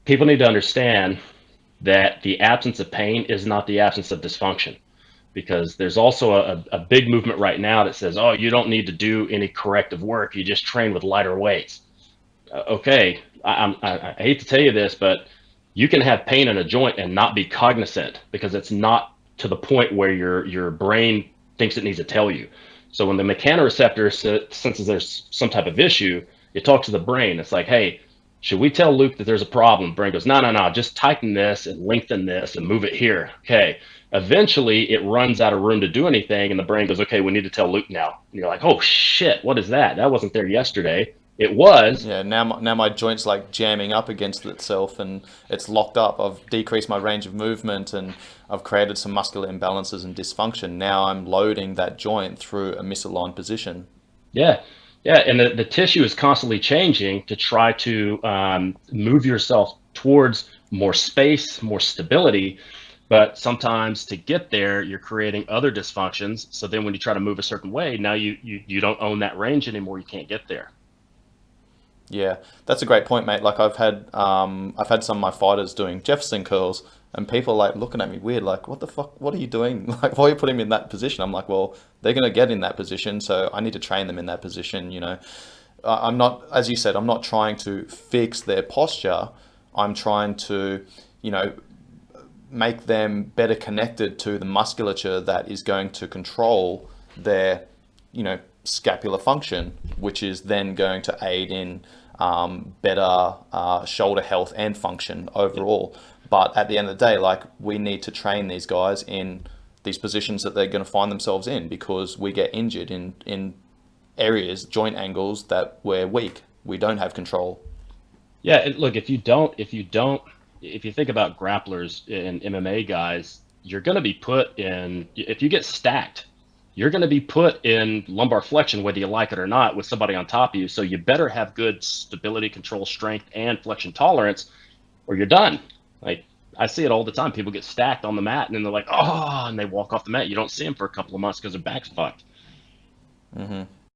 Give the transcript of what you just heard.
People need to understand that the absence of pain is not the absence of dysfunction, because there's also a big movement right now that says, oh, you don't need to do any corrective work. You just train with lighter weights. Okay, I hate to tell you this, but you can have pain in a joint and not be cognizant because it's not to the point where your brain thinks it needs to tell you. So when the mechanoreceptor senses there's some type of issue, it talks to the brain. It's like, hey, should we tell Luke that there's a problem? Brain goes, no, no, no, just tighten this and lengthen this and move it here. Okay. Eventually, it runs out of room to do anything, and the brain goes, okay, we need to tell Luke now. And you're like, oh shit, what is that? That wasn't there yesterday. It was. Yeah, now my joint's like jamming up against itself and it's locked up. I've decreased my range of movement and I've created some muscular imbalances and dysfunction. Now I'm loading that joint through a misaligned position. Yeah, yeah, and the tissue is constantly changing to try to move yourself towards more space, more stability. But sometimes to get there, you're creating other dysfunctions. So then when you try to move a certain way, now you don't own that range anymore. You can't get there. Yeah, that's a great point, mate. Like I've had some of my fighters doing Jefferson curls, and people like looking at me weird, like, "What the fuck? What are you doing? Like, why are you putting me in that position?" I'm like, "Well, they're gonna get in that position, so I need to train them in that position." I'm not, as you said, I'm not trying to fix their posture. I'm trying to, you know, make them better connected to the musculature that is going to control their, scapular function, which is then going to aid in better shoulder health and function Yep. overall. But at the end of the day, like we need to train these guys in these positions that they're going to find themselves in because we get injured in areas, joint angles that we're weak. We don't have control. Yeah, look, if you think about grapplers and MMA guys, you're going to be put in, if you get stacked, you're going to be put in lumbar flexion, whether you like it or not, with somebody on top of you. So you better have good stability, control, strength, and flexion tolerance, or you're done. Like, I see it all the time. People get stacked on the mat and then they're like, oh, and they walk off the mat. You don't see them for a couple of months because their back's fucked.